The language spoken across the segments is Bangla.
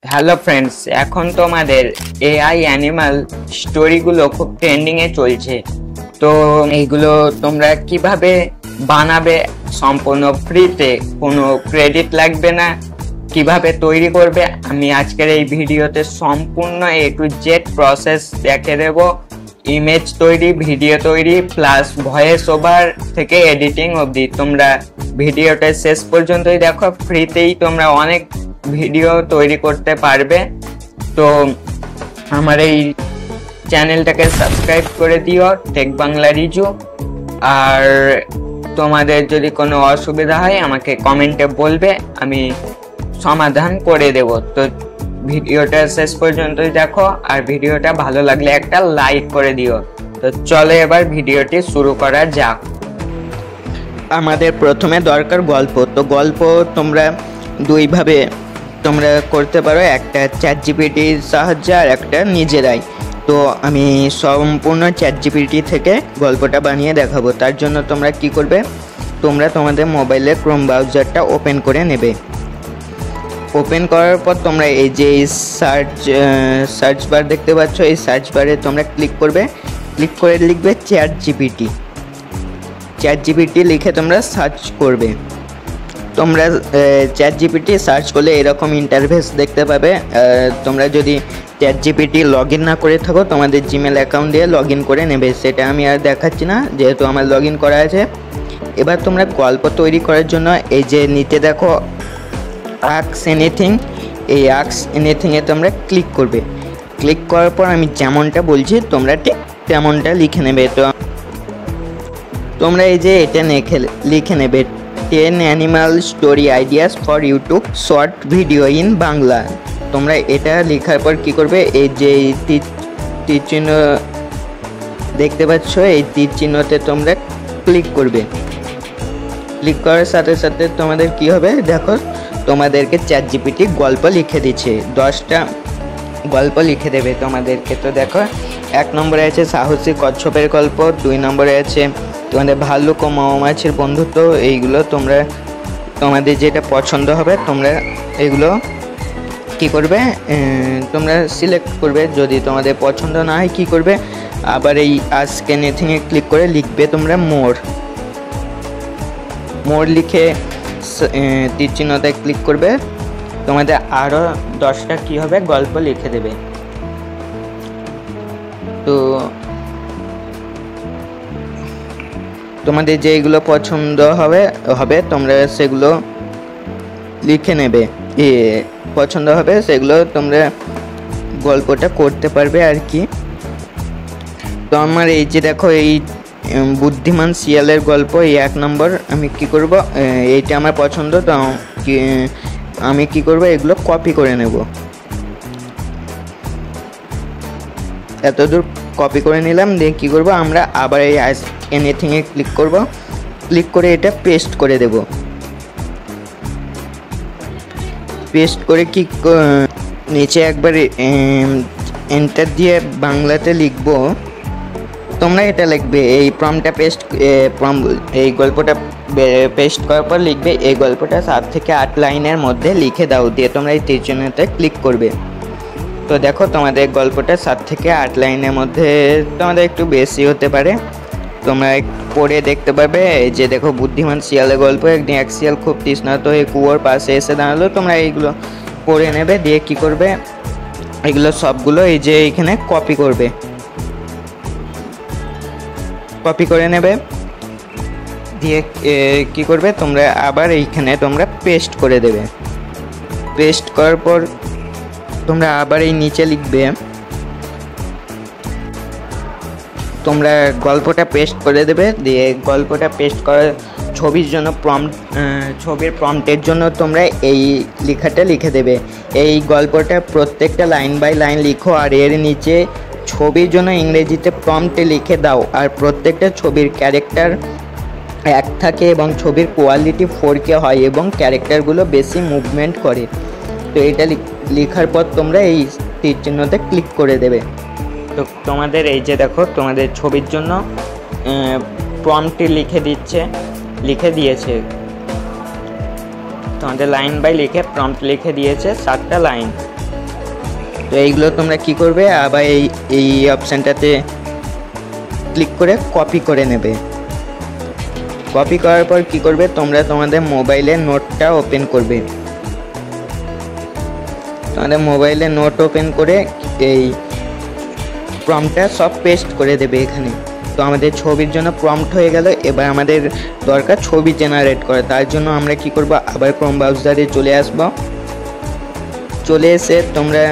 হ্যালো ফ্রেন্ডস, এখন তোমাদের এআই অ্যানিমাল স্টোরিগুলো খুব ট্রেন্ডিং এ চলছে। তো এইগুলো তোমরা কিভাবে বানাবে সম্পূর্ণ ফ্রিতে, কোনো ক্রেডিট লাগবে না, কিভাবে তৈরি করবে আমি আজকের এই ভিডিওতে সম্পূর্ণ এ টু জেড প্রসেস দেখে দেব। ইমেজ তৈরি, ভিডিও তৈরি প্লাস ভয়েস ওভার থেকে এডিটিং অবধি তোমরা ভিডিওটা শেষ পর্যন্তই দেখো। ফ্রিতেই তোমরা অনেক ভিডিও তৈরি করতে পারবে। তো আমার এই চ্যানেলটাকে সাবস্ক্রাইব করে দিও, টেক বাংলা রিজু। আর তোমাদের যদি কোনো অসুবিধা হয় আমাকে কমেন্টে বলবে, আমি সমাধান করে দেব। তো ভিডিওটা শেষ পর্যন্তই দেখো, আর ভিডিওটা ভালো লাগলে একটা লাইক করে দিও। তো চলো এবার ভিডিওটি শুরু করা যাক। আমাদের প্রথমে দরকার গল্প। তো গল্প তোমরা দুইভাবে তোমরা করতে পারো, একটা চ্যাটজিপিটির সাহায্যে আর একটা নিজেরাই। তো আমি সম্পূর্ণ চ্যাটজিপিটি থেকে গল্পটা বানিয়ে দেখাবো। তার জন্য তোমরা কি করবে, তোমরা তোমাদের মোবাইলে ক্রোম ব্রাউজারটা ওপেন করে নেবে। ওপেন করার পর তোমরা এই যে সার্চ বার দেখতে পাচ্ছ, এই সার্চ বারে তোমরা ক্লিক করবে। ক্লিক করে লিখবে চ্যাটজিপিটি লিখে তোমরা সার্চ করবে। তোমরা চ্যাটজিপিটি সার্চ করলে এরকম ইন্টারফেস দেখতে পাবে। তোমরা যদি চ্যাটজিপিটি লগ ইন না করে থাকো, তোমাদের জিমেল অ্যাকাউন্ট দিয়ে লগ ইন করে নেবে। সেটা আমি আর দেখাচ্ছি না, যেহেতু আমার লগ ইন করা আছে। এবার তোমরা গল্প তৈরি করার জন্য এই যে নিচে দেখো আস্ক এনিথিং, এই আস্ক এনিথিংয়ে তোমরা ক্লিক করবে। ক্লিক করার পর আমি যেমনটা বলছি তোমরা ঠিক তেমনটা লিখে নেবে। তো তোমরা এই যে এটা লিখে নেবে 10 animal story ideas for YouTube short video in Bangla. তোমরা এটা লেখার পর কি করবে, এই যে তীর চিহ্ন দেখতে পাচ্ছ, এই তীর চিহ্নতে তোমরা ক্লিক করবে। ক্লিক করার সাথে সাথে তোমাদের কি হবে দেখো, তোমাদেরকে চ্যাটজিপিটি গল্প লিখে দিচ্ছে। 10টা গল্প লিখে দেবে তোমাদেরকে। তো দেখো, 1 নম্বরে আছে সাহসী কচ্ছপের গল্প, 2 নম্বরে আছে তোমাদের ভাল্লুক ও মৌমাছির বন্ধুত্ব। এইগুলো তোমরা তোমাদের যেটা পছন্দ হবে তোমরা এগুলো কি করবে, তোমরা সিলেক্ট করবে। যদি তোমাদের পছন্দ না হয় কি করবে, আবার এই আস্ক এনিথিংয়ে ক্লিক করে লিখবে তোমরা মোর লিখে তীর চিহ্নতে ক্লিক করবে। তোমাদের আরও 10টা কি হবে গল্প লিখে দেবে। তো তোমাদের যেগুলো পছন্দ হবে তোমরা সেগুলো লিখে নেবে। পছন্দ হবে সেগুলো তোমরা গল্পটা করতে পারবে আর কি। তো আমার এই যে দেখো এই বুদ্ধিমান শিয়ালের গল্প, এই 1 নম্বর। আমি কি করব, এইটা আমার পছন্দ। তো আমি কি করব, এগুলো কপি করে নেব। এতদূর কপি করে নিলাম। দিয়ে কী করবো, আমরা আবার এই আস্ক এনিথিংয়ে ক্লিক করব। ক্লিক করে এটা পেস্ট করে দেব। পেস্ট করে কি নিচে একবার এন্টার দিয়ে বাংলাতে লিখব। তোমরা এটা লিখবে, এই এই গল্পটা পেস্ট করার পর লিখবে এই গল্পটা 7 থেকে 8 লাইনের মধ্যে লিখে দাও। দিয়ে তোমরা এই তীর চিহ্নতে ক্লিক করবে। তো দেখো তোমাদের গল্পটা 7 থেকে 8 লাইনের মধ্যে, তোমাদের একটু বেশি হতে পারে, তোমরা পড়ে দেখতে পারবে। এই যে দেখো বুদ্ধিমান শিয়ালের গল্প, একদিন এক শিয়াল খুব তৃষ্ণার্ত হয়ে কুয়োর পাশে এসে দাঁড়ালো। তোমরা এইগুলো পড়ে নেবে। দিয়ে কি করবে, এগুলো সবগুলো এই যে এইখানে কপি করে নেবে। দিয়ে কি করবে, তোমরা আবার এইখানে তোমরা পেস্ট করে দেবে। পেস্ট করার পর তোমরা আবার এই নিচে লিখবে, তোমরা গল্পটা পেস্ট করে দেবে। দিয়ে গল্পটা পেস্ট করার ছবির প্রম্পটের জন্য তোমরা এই লেখাটা লিখে দেবে। এই গল্পটা প্রত্যেকটা লাইন বাই লাইন লিখো, আর এর নিচে ছবির জন্য ইংরেজিতে প্রম্পটে লিখে দাও। আর প্রত্যেকটা ছবির ক্যারেক্টার 1 থাকে এবং ছবির কোয়ালিটি 4K হয় এবং ক্যারেক্টারগুলো বেশি মুভমেন্ট করে। তো এটা লেখার পর তোমরা এই তীর চিহ্নতে ক্লিক করে দেবে। তো তোমাদের এই যে দেখো তোমাদের ছবির জন্য প্রম্পটে লিখে দিয়েছে। তোমাদের লাইন বাই লিখে প্রম্পট লিখে দিয়েছে 7টা লাইন। তো এইগুলো তোমরা কি করবে, আবার এই অপশানটাতে ক্লিক করে কপি করে নেবে। কপি করার পর কি করবে, তোমরা তোমাদের মোবাইলে নোটটা ওপেন করবে। তোমাদের মোবাইলে নোট ওপেন করে এই প্রম্পটটা সব পেস্ট করে দেবে এখানে। তো আমাদের ছবির জন্য প্রম্পট হয়ে গেল। এবার আমাদের দরকার ছবি জেনারেট করা। তার জন্য আমরা কি করব, আবার ক্রোম ব্রাউজারে চলে আসব। চলে এসে তোমরা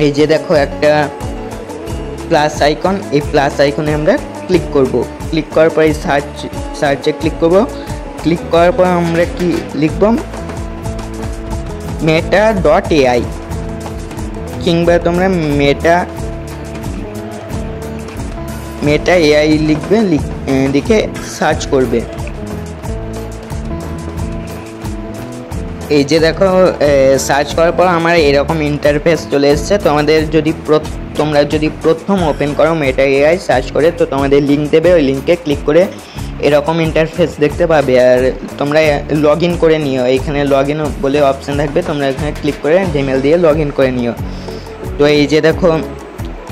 এই যে দেখো একটা প্লাস আইকন, এই প্লাস আইকনে আমরা ক্লিক করব। ক্লিক করার পর এই সার্চে ক্লিক করব। ক্লিক করার পর আমরা কি লিখব, meta.ai, কিংবা তোমরা মেটা এআই লিখবে, লিখে সার্চ করবে। এই যে দেখো সার্চ করার পর আমার এরকম ইন্টারফেস চলে এসেছে। তোমরা যদি প্রথম ওপেন করো মেটা এআই সার্চ করে, তো তোমাদের লিঙ্ক দেবে, ওই লিঙ্কে ক্লিক করে এরকম ইন্টারফেস দেখতে পাবে। আর তোমরা লগ ইন করে নিও, এইখানে লগ ইন বলে অপশান থাকবে, তোমরা এখানে ক্লিক করে জিমেল দিয়ে লগ ইন করে নিও। তো এই যে দেখো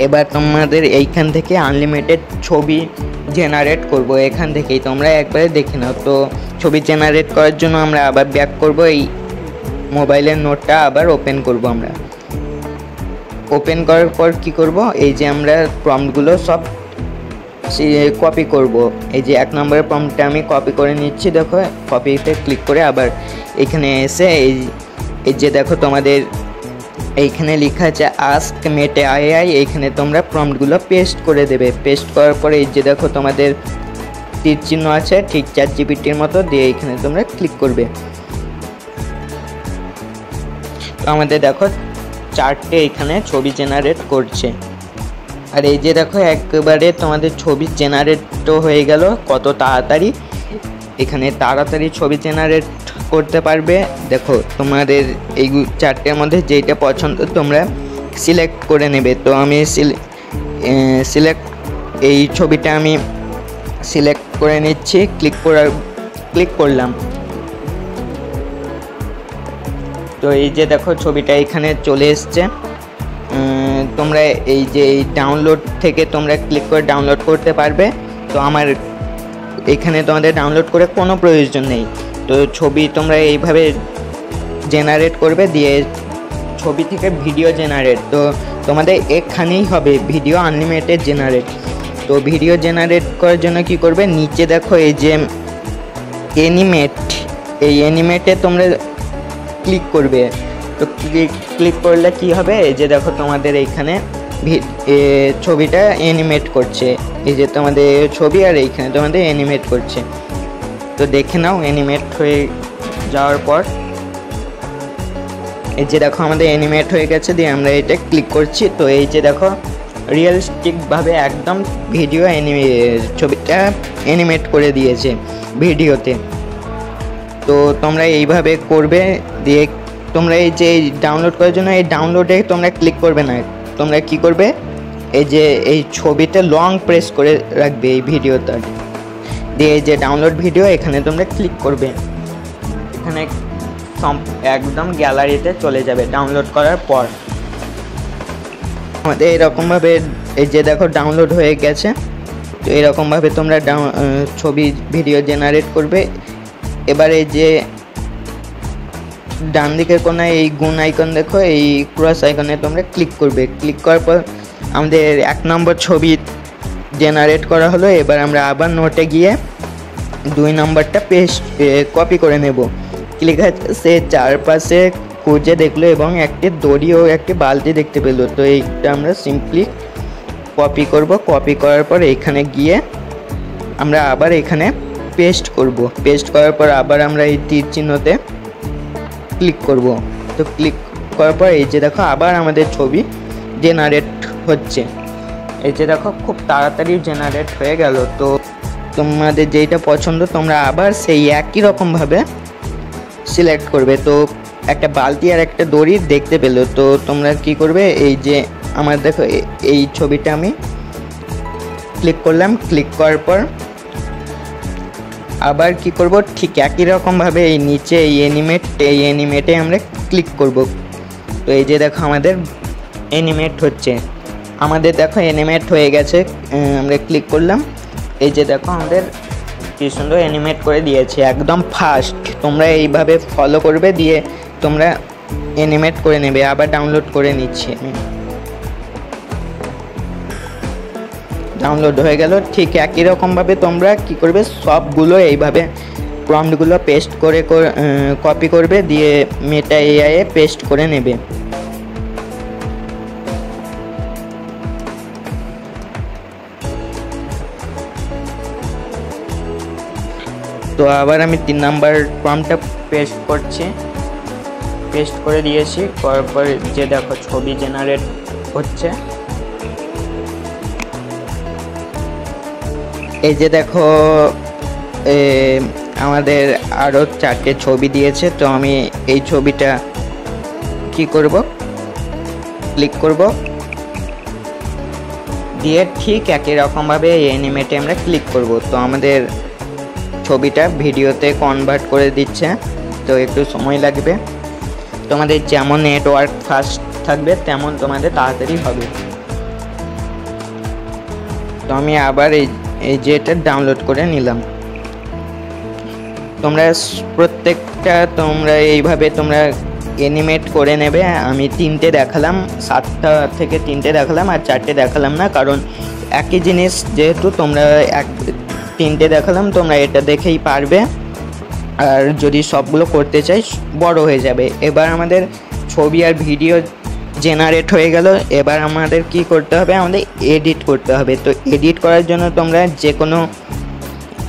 এবার তোমাদের এইখান থেকে আনলিমিটেড ছবি জেনারেট করব, এখান থেকেই তোমরা একবারে দেখে নাও। তো ছবি জেনারেট করার জন্য আমরা আবার ব্যাক করব, এই মোবাইলের নোটটা আবার ওপেন করব। আমরা ওপেন করার পর কি করব, এই যে আমরা প্রম্পটগুলো সব কপি করব। এই যে 1 নম্বরের প্রম্পটটা আমি কপি করে নিচ্ছি। দেখো কপিতে ক্লিক করে আবার এখানে এসে এই যে দেখো তোমাদের এইখানে লেখা আছে আস্ক মেটা এআই, এইখানে তোমরা প্রম্পটগুলো পেস্ট করে দেবে। পেস্ট করার পরে এই যে দেখো তোমাদের তীর চিহ্ন আছে ঠিক চ্যাটজিপিটির মতো, দিয়ে এইখানে তোমরা ক্লিক করবে। তো আমাদের দেখো 4টে এখানে ছবি জেনারেট করছে। আর এই যে দেখো একবারে তোমাদের ছবি জেনারেটও হয়ে গেল কত তাড়াতাড়ি। এখানে তাড়াতাড়ি ছবি জেনারেট করতে পারবে। দেখো তোমাদের এই 4টের মধ্যে যেইটা পছন্দ তোমরা সিলেক্ট করে নেবে। তো আমি এই ছবিটা আমি সিলেক্ট করে নিচ্ছি, ক্লিক করলাম। তো এই যে দেখো ছবিটা এখানে চলে এসছে। তোমরা এই যে এই ডাউনলোড থেকে তোমরা ক্লিক করে ডাউনলোড করতে পারবে। তো আমার এখানে তোমাদের ডাউনলোড করে কোনো প্রয়োজন নেই। তো ছবি তোমরা এইভাবে জেনারেট করবে, দিয়ে ছবি থেকে ভিডিও জেনারেট। তো তোমাদের এখানেই হবে ভিডিও আনলিমিটেড জেনারেট। তো ভিডিও জেনারেট করার জন্য কি করবে, নিচে দেখো এই যে অ্যানিমেট, এই অ্যানিমেটে তোমরা ক্লিক করবে। তো ক্লিক করলে কি হবে, এই যে দেখো তোমাদের এইখানে ছবিটা অ্যানিমেট করছে। এই যে তোমাদের ছবি আর এইখানে তোমাদের অ্যানিমেট করছে। তো দেখে নাও অ্যানিমেট হয়ে যাওয়ার পর এই যে দেখো আমাদের অ্যানিমেট হয়ে গেছে। দিয়ে আমরা এটা ক্লিক করছি। তো এই যে দেখো রিয়েলিস্টিকভাবে একদম ছবিটা অ্যানিমেট করে দিয়েছে ভিডিওতে। তো তোমরা এইভাবে করবে। দিয়ে তোমরা এই যে ডাউনলোড করার জন্য এই ডাউনলোডে তোমরা ক্লিক করবে না, তোমরা কি করবে, এই যে এই ছবিতে লং প্রেস করে রাখবে এই ভিডিওটা, দিয়ে এই যে ডাউনলোড ভিডিও এখানে তোমরা ক্লিক করবে। এখানে একদম গ্যালারিতে চলে যাবে ডাউনলোড করার পর। আমাদের এরকমভাবে এই যে দেখো ডাউনলোড হয়ে গেছে। তো এরকমভাবে তোমরা ছবি ভিডিও জেনারেট করবে। এবার এই যে ডান দিকের কোনায় এই গুণ আইকন দেখো, এই ক্রস আইকনে তোমরা ক্লিক করবে। ক্লিক করার পর আমাদের 1 নম্বর ছবি জেনারেট করা হলো। এবার আমরা আবার নোটে গিয়ে 2 নম্বরটা কপি করে নেব। ক্লিক সে চারপাশে খুঁজে দেখলো এবং একটি দড়ি ও একটি বালতি দেখতে পেলো। তো এইটা আমরা সিম্পলি কপি করব। কপি করার পর এখানে গিয়ে আমরা আবার এখানে পেস্ট করব। পেস্ট করার পর আবার আমরা এই তীর চিহ্নতে ক্লিক করব। তো ক্লিক করার পর এই যে দেখো আবার আমাদের ছবি জেনারেট হচ্ছে। এই যে দেখো খুব তাড়াতাড়ি জেনারেট হয়ে গেল। তো তোমাদের যেইটা পছন্দ তোমরা আবার সেই একই রকমভাবে সিলেক্ট করবে। তো একটা বালতি আর একটা দড়ি দেখতে পেলো। তো তোমরা কি করবে, এই যে আমার দেখো এই ছবিটা আমি ক্লিক করলাম। ক্লিক করার পর আবার কি করব, ঠিক একই রকমভাবে এই নিচে এই অ্যানিমেটে আমরা ক্লিক করব। তো এই যে দেখো আমাদের অ্যানিমেট হচ্ছে। আমাদের দেখো অ্যানিমেট হয়ে গেছে, আমরা ক্লিক করলাম, এই যে দেখো আমাদের কি সুন্দর অ্যানিমেট করে দিয়েছে, একদম ফাস্ট। তোমরা এইভাবে ফলো করবে, দিয়ে তোমরা অ্যানিমেট করে নেবে। আবার ডাউনলোড করে নিচ্ছি আমি, ডাউনলোড হয়ে গেল। ঠিক একই রকমভাবে তোমরা কি করবে, সবগুলো এইভাবে প্রম্পটগুলো পেস্ট করে কপি করবে, দিয়ে মেটা এআই এ পেস্ট করে নেবে। তো আবার আমি 3 নাম্বার প্রম্পটটা পেস্ট করছি, পেস্ট করে দিয়েছি। করার পর যে দেখো ছবি জেনারেট হচ্ছে, এই যে দেখো আমাদের আরও 4টে ছবি দিয়েছে। তো আমি এই ছবিটা কি করব, ক্লিক করব, দিয়ে ঠিক একই রকমভাবে এই অ্যানিমেটে আমরা ক্লিক করব। তো আমাদের ছবিটা ভিডিওতে কনভার্ট করে দিচ্ছে, তো একটু সময় লাগবে। তোমাদের যেমন নেটওয়ার্ক ফাস্ট থাকবে তেমন তোমাদের তাড়াতাড়ি হবে। তো আমি আবার এই যে এটা ডাউনলোড করে নিলাম। তোমরা প্রত্যেকটা তোমরা এইভাবে তোমরা অ্যানিমেট করে নেবে। আমি 3টে দেখালাম, 7টা থেকে 3টে দেখালাম, আর 4টে দেখালাম না, কারণ একই জিনিস যেহেতু তোমরা 3টে দেখালাম, তোমরা এটা দেখেই পারবে। আর যদি সবগুলো করতে চাই বড় হয়ে যাবে। এবার আমাদের ছবি আর ভিডিও জেনারেট হয়ে গেল। এবার আমাদের কি করতে হবে, আমাদের এডিট করতে হবে। তো এডিট করার জন্য তোমরা যে কোনো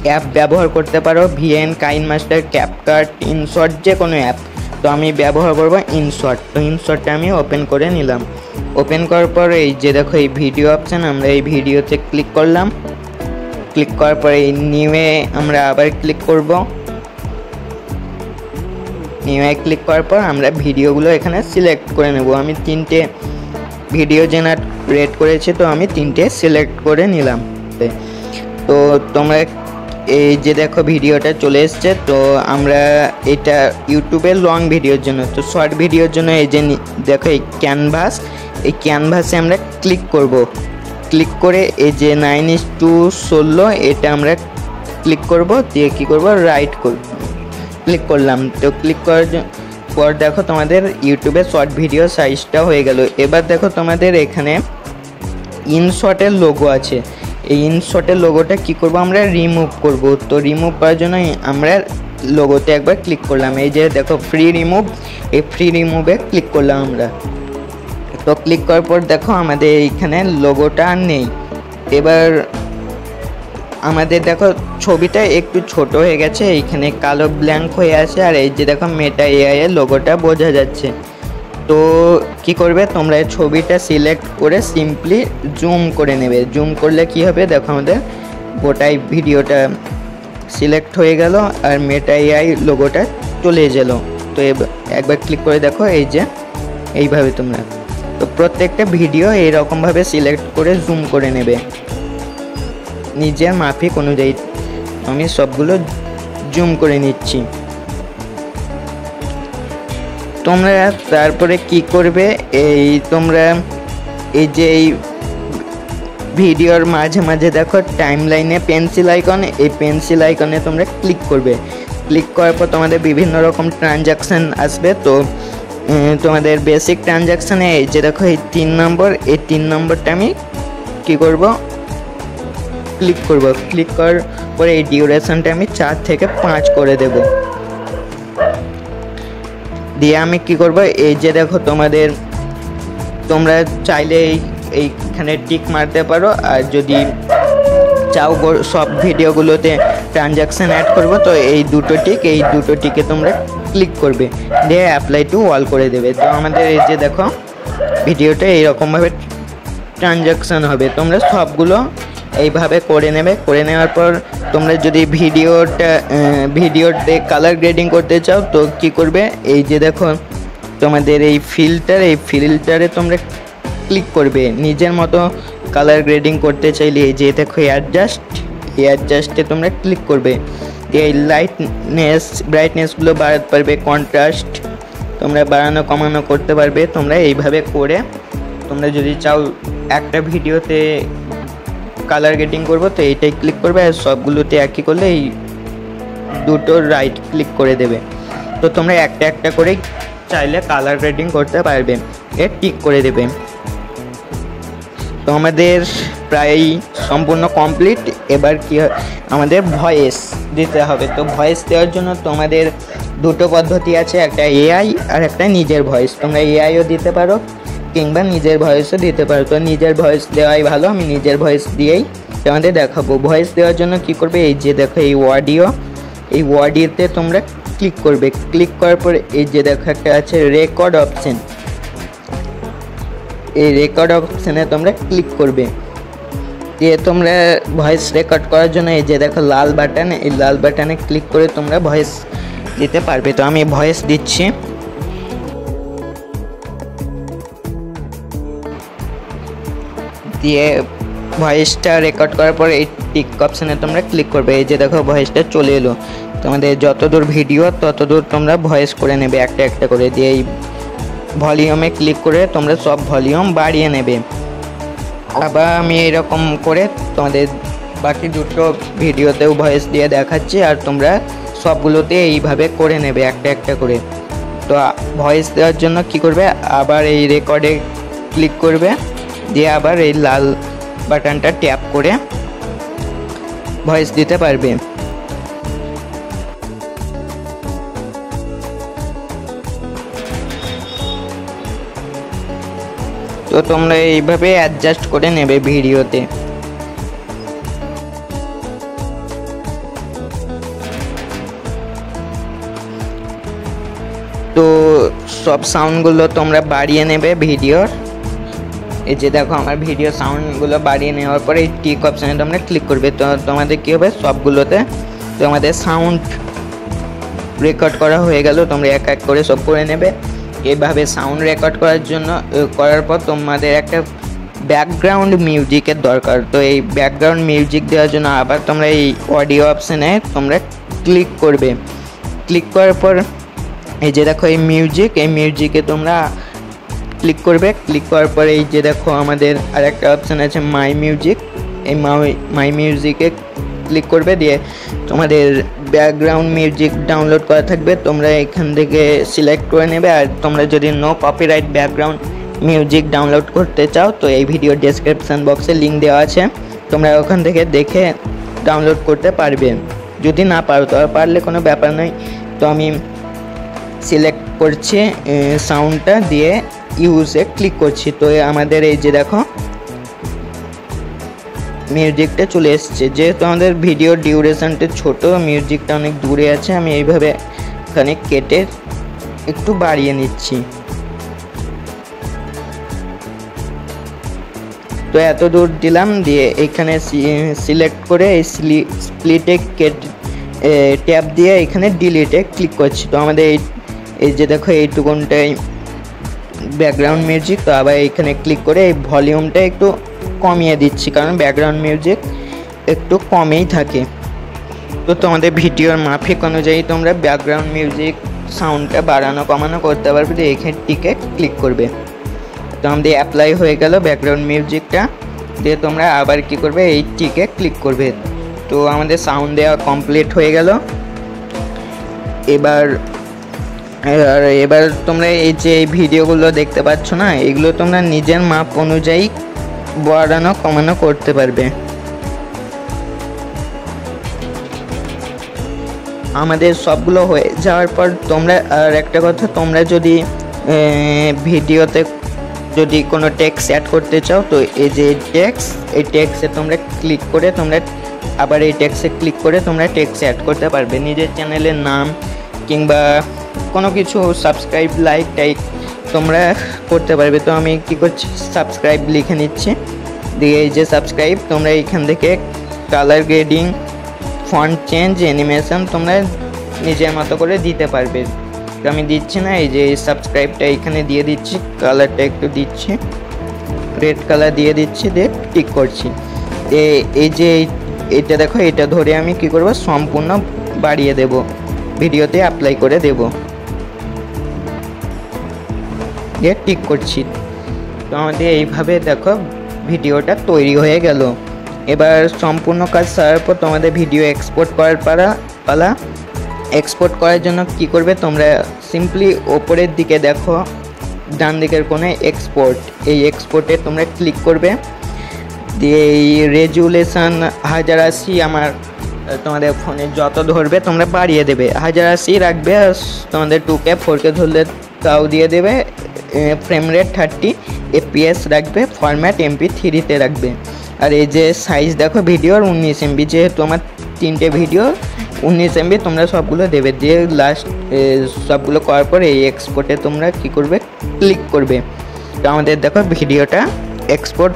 অ্যাপ ব্যবহার করতে পারো, ভিএন, কাইনমাস্টার, ক্যাপকাট, ইনশট, যে কোনো অ্যাপ। তো আমি ব্যবহার করব ইনশট। তো ইনশটটা আমি ওপেন করে নিলাম। ওপেন করার পর এই যে দেখো এই ভিডিও অপশান, আমরা এই ভিডিওতে ক্লিক করলাম। ক্লিক করার পর এই নিউয়ে আমরা আবার ক্লিক করব। নিউয়ে ক্লিক করার পর আমরা ভিডিওগুলো এখানে সিলেক্ট করে নেব। আমি 3টে ভিডিও জেনারেট করেছি, তো আমি 3টে সিলেক্ট করে নিলাম। তো তোমরা এই যে দেখো ভিডিওটা চলে এসছে। তো আমরা এটা ইউটিউবের লং ভিডিওর জন্য, তো শর্ট ভিডিওর জন্য এই যে দেখো এই ক্যানভাস, এই ক্যানভাসে আমরা ক্লিক করব। ক্লিক করে এই যে 9:16 এটা আমরা ক্লিক করব, দিয়ে কী করব, রাইট করব, ক্লিক করলাম। তো ক্লিক করার পর দেখো তোমাদের ইউটিউবের শর্ট ভিডিও সাইজটা হয়ে গেল। এবার দেখো তোমাদের এখানে ইনশটের লোগো আছে, এই ইনশটের লোগোটা কি করব, আমরা রিমুভ করব। তো রিমুভ করার জন্য আমরা লোগোতে একবার ক্লিক করলাম। এই যে দেখো ফ্রি রিমুভ, এই ফ্রি রিমুভে ক্লিক করলাম আমরা। তো ক্লিক করার পর দেখো আমাদের এইখানে লোগোটা আর নেই। এবার আমাদের দেখো ছবিটা একটু ছোট হয়ে গেছে, এইখানে কালো ব্ল্যাঙ্ক হয়ে আছে, আর এই যে দেখো মেটা এআই এর লোগোটা বোঝা যাচ্ছে। তো কি করবে, তোমরা এই ছবিটা সিলেক্ট করে সিম্পলি জুম করে নেবে। জুম করলে কি হবে, দেখো আমাদের গোটাই ভিডিওটা সিলেক্ট হয়ে গেল, আর মেটা এআই লোগোটা চলে গেল। তো একবার ক্লিক করে দেখো, এই যে এইভাবে তোমরা, তো প্রত্যেকটা ভিডিও এইরকমভাবে সিলেক্ট করে জুম করে নেবে নিজের মাফিক অনুযায়ী। আমি সবগুলো জুম করে নিচ্ছি। তোমরা তারপরে কি করবে, তোমরা এই যে এই ভিডিওর মাঝে মাঝে দেখো টাইম লাইনে পেন্সিল আইকন, এই পেন্সিল আইকনে তোমরা ক্লিক করবে। ক্লিক করার পর তোমাদের বিভিন্ন রকম ট্রানজাকশান আসবে। তো তোমাদের বেসিক ট্রানজাকশানে এই যে দেখো এই 3 নম্বর, এই 3 নম্বরটা আমি কী করব, ক্লিক করব। ক্লিক করার পরে এই ডিউরেশনটা আমি 4 থেকে 5 করে দেব। দিয়ে আমি কি করব, এই যে দেখো তোমাদের তোমরা চাইলে এইখানে টিক মারতে পারো, আর যদি চাও সব ভিডিওগুলোতে ট্রানজাকশান অ্যাড করব, তো এই দুটো টিকে তোমরা ক্লিক করবে, দিয়ে অ্যাপ্লাই টু অল করে দেবে। তো আমাদের এই যে দেখো ভিডিওটা এইরকমভাবে ট্রানজাকশান হবে। তোমরা সবগুলো এইভাবে করে নেবে। করে নেওয়ার পর তোমরা যদি ভিডিওতে কালার গ্রেডিং করতে চাও, তো কি করবে, এই যে দেখো তোমাদের এই ফিল্টারে তোমরা ক্লিক করবে। নিজের মতো কালার গ্রেডিং করতে চাইলে এই যে দেখো অ্যাডজাস্টে তোমরা ক্লিক করবে। এই ব্রাইটনেসগুলো বাড়াতে পারবে, কন্ট্রাস্ট তোমরা বাড়ানো কমানো করতে পারবে। তোমরা এইভাবে করে তোমরা যদি চাও একটা ভিডিওতে কালার গ্রেডিং করবো তো এইটাই ক্লিক করবে, আর সবগুলোতে একই করলে এই দুটো রাইট ক্লিক করে দেবে। তো তোমরা একটা একটা করে চাইলে কালার গ্রেডিং করতে পারবে, এর টিক করে দেবে। তো আমাদের প্রায় সম্পূর্ণ কমপ্লিট। এবার কি আমাদের ভয়েস দিতে হবে। তো ভয়েস দেওয়ার জন্য তোমাদের দুটো পদ্ধতি আছে, একটা এআই আর একটা নিজের ভয়েস। তোমরা এআইও দিতে পারো কিংবা নিজের ভয়েসও দিতে পারো। তো নিজের ভয়েস দেওয়াই ভালো, আমি নিজের ভয়েস দিয়েই তোমাদের দেখাবো। ভয়েস দেওয়ার জন্য কি করবে, এই যে দেখো এই অডিও, এই অডিওতে তোমরা ক্লিক করবে। ক্লিক করার পর এই যে দেখো একটা আছে রেকর্ড অপশন, এই রেকর্ড অপশানে তোমরা ক্লিক করবে। দিয়ে তোমরা ভয়েস রেকর্ড করার জন্য এই যে দেখো লাল বাটন, এই লাল বাটনে ক্লিক করে তোমরা ভয়েস দিতে পারবে। তো আমি ভয়েস দিচ্ছি। দিয়ে ভয়েসটা রেকর্ড করার পর এই টিক অপশানে তোমরা ক্লিক করবে। এই যে দেখো ভয়েসটা চলে এলো। তোমাদের যতদূর ভিডিও ততদূর তোমরা ভয়েস করে নেবে একটা একটা করে। দিয়ে এই ভলিউমে ক্লিক করে তোমরা সব ভলিউম বাড়িয়ে নেবে। আবার আমি এরকম করে তোমাদের বাকি দুটো ভিডিওতেও ভয়েস দিয়ে দেখাচ্ছি, আর তোমরা সবগুলোতে এইভাবে করে নেবে একটা একটা করে। তো ভয়েস দেওয়ার জন্য কি করবে, আবার এই রেকর্ডে ক্লিক করবে, দিয়ে আবার এই লাল বাটনটা ট্যাপ করে ভয়েস দিতে পারবে। তো তোমরা এইভাবে অ্যাডজাস্ট করে নেবে ভিডিওতে। তো সব সাউন্ডগুলো তোমরা বাড়িয়ে নেবে ভিডিওর। এই যে দেখো আমার ভিডিও সাউন্ডগুলো বাড়িয়ে নেওয়ার পরে এই টিক অপশানে তোমরা ক্লিক করবে। তো তোমাদের কী হবে, সবগুলোতে তোমাদের সাউন্ড রেকর্ড করা হয়ে গেল। তোমরা এক এক করে সব করে নেবে। এইভাবে সাউন্ড রেকর্ড করার পর তোমাদের একটা ব্যাকগ্রাউন্ড মিউজিকের দরকার। তো এই ব্যাকগ্রাউন্ড মিউজিক দেওয়ার জন্য আবার তোমরা এই অডিও অপশানে তোমরা ক্লিক করবে। ক্লিক করার পর এই যে দেখো এই মিউজিক, এই মিউজিকে তোমরা ক্লিক করবে। ক্লিক করার পর এই যে দেখো আমাদের আরেকটা অপশান আছে মাই মিউজিক, এই মাই মিউজিকে ক্লিক করবে। দিয়ে তোমাদের ব্যাকগ্রাউন্ড মিউজিক ডাউনলোড করা থাকবে, তোমরা এখান থেকে সিলেক্ট করে নেবে। আর তোমরা যদি no copyright background music download করতে চাও তো এই ভিডিও ডেসক্রিপশান বক্সে লিঙ্ক দেওয়া আছে, তোমরা ওখান থেকে দেখে ডাউনলোড করতে পারবে। যদি না পারো তো আর পারলে কোনো ব্যাপার নয়। তো আমি সিলেক্ট করছি সাউন্ডটা, দিয়ে ইউজে ক্লিক করছি। তো আমাদের এই যে দেখো মিউজিকটা চলে এসছে। যেহেতু আমাদের ভিডিও ডিউরেশনটা ছোট, মিউজিকটা অনেক দূরে আছে, আমি এইভাবে এখানে কেটে একটু বাড়িয়ে নিচ্ছি। তো এত দূর দিলাম। দিয়ে এখানে সিলেক্ট করে এই স্প্লিটে ট্যাব দিয়ে এখানে ডিলিটে ক্লিক করছি। তো আমাদের এই যে দেখো এইটুকুনটাই ব্যাকগ্রাউন্ড মিউজিক। তো আবার এখানে ক্লিক করে এই ভলিউমটা একটু কমিয়ে দিচ্ছি, কারণ ব্যাকগ্রাউন্ড মিউজিক একটু কমেই থাকে। তো তোমাদের ভিডিওর মাফিক অনুযায়ী তোমরা ব্যাকগ্রাউন্ড মিউজিক সাউন্ডটা বাড়ানো কমানো করতে পারবে। তো এখানটিকে ক্লিক করবে। তো আমাদের অ্যাপ্লাই হয়ে গেল ব্যাকগ্রাউন্ড মিউজিকটা। দিয়ে তোমরা আবার কি করবে, এইটিকে ক্লিক করবে। তো আমাদের সাউন্ড দেওয়া কমপ্লিট হয়ে গেল। এবার তোমরা এই যে এই ভিডিওগুলো দেখতে পাচ্ছ না, এগুলো তোমরা নিজের মাপ অনুযায়ী বাড়ানো কমানো করতে পারবে। আমাদের সবগুলো হয়ে যাওয়ার পর তোমরা আর একটা কথা, তোমরা যদি ভিডিওতে যদি কোনো টেক্সট অ্যাড করতে চাও তো এই যে এই টেক্সটে তোমরা ক্লিক করে তোমরা আবার এই টেক্সটে ক্লিক করে তোমরা টেক্সট অ্যাড করতে পারবে। নিজের চ্যানেলের নাম কিংবা কোনো কিছু সাবস্ক্রাইব লাইক টাইপ তোমরা করতে পারবে। তো আমি কি করছি, সাবস্ক্রাইব লিখে নিচ্ছি। দিয়ে এই যে সাবস্ক্রাইব, তোমরা এইখান থেকে colour grading, font change, animation তোমরা নিজের মতো করে দিতে পারবে। তো আমি দিচ্ছি না, এই যে সাবস্ক্রাইবটা এখানে দিয়ে দিচ্ছি, কালারটা একটু দিচ্ছি, রেড কালার দিয়ে দিচ্ছি, দিয়ে টিক করছি। এই যে এটা দেখো, এটা ধরে আমি কি করব, সম্পূর্ণ বাড়িয়ে দেব, ভিডিওতে অ্যাপ্লাই করে দেব, দিয়ে টিক করছি। তো আমাদের এইভাবে দেখো ভিডিওটা তৈরি হয়ে গেল। এবার সম্পূর্ণ কাজ সারার পর তোমাদের ভিডিও এক্সপোর্ট করার পালা। এক্সপোর্ট করার জন্য কি করবে, তোমরা সিম্পলি ওপরের দিকে দেখো ডান দিকের কোণে এক্সপোর্ট, এই এক্সপোর্টে তোমরা ক্লিক করবে, দিয়ে এই রেজুলেশন 1080 আমার তোমাদের ফোনে যত ধরবে তোমরা বাড়িয়ে দেবে, 1080 রাখবে। আর তোমাদের 2K 4K ধরলে তাও দিয়ে দেবে। ফ্রেম রেট 30 FPS রাখবে, ফরম্যাট MP3-তে রাখবে। আর এই যে সাইজ দেখো ভিডিওর 19 MB, যেহেতু আমার 3টে ভিডিও 19 MB তোমরা সবগুলো দেবে। দিয়ে লাস্ট সবগুলো করার পর এই এক্সপোর্টে তোমরা কি করবে, ক্লিক করবে। তো আমাদের দেখো ভিডিওটা এক্সপোর্ট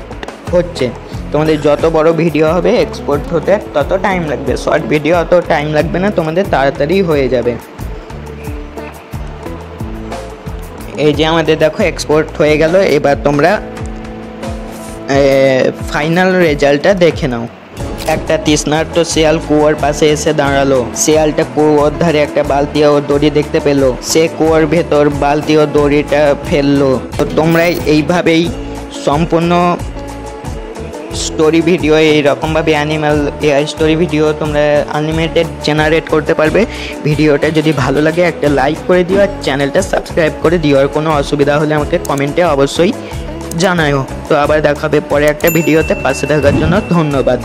হচ্ছে। তোমাদের যত বড় ভিডিও হবে এক্সপোর্ট হতে তত টাইম লাগবে, শর্ট ভিডিও অত টাইম লাগবে না, তোমাদের তাড়াতাড়ি হয়ে যাবে। এই যে আমাদের দেখো এক্সপোর্ট হয়ে গেল। এবার তোমরা ফাইনাল রেজাল্টটা দেখে নাও। একটা তৃষ্ণার্ত শিয়াল কুয়োর পাশে এসে দাঁড়ালো। শিয়ালটা কুয়োর ধারে একটা বালতি ও দড়ি দেখতে পেল। সে কুয়োর ভেতর বালতি ও দড়িটা ফেললো। তো তোমরা এইভাবেই সম্পূর্ণ স্টোরি ভিডিও এইরকমভাবে অ্যানিমাল এআই স্টোরি ভিডিও তোমরা আনলিমিটেড জেনারেট করতে পারবে। ভিডিওটা যদি ভালো লাগে একটা লাইক করে দিও, আর চ্যানেলটা সাবস্ক্রাইব করে দিও। আর কোনো অসুবিধা হলে আমাকে কমেন্টে অবশ্যই জানাও। তো আবার দেখা হবে পরে একটা ভিডিওতে। পাশে থাকার জন্য ধন্যবাদ।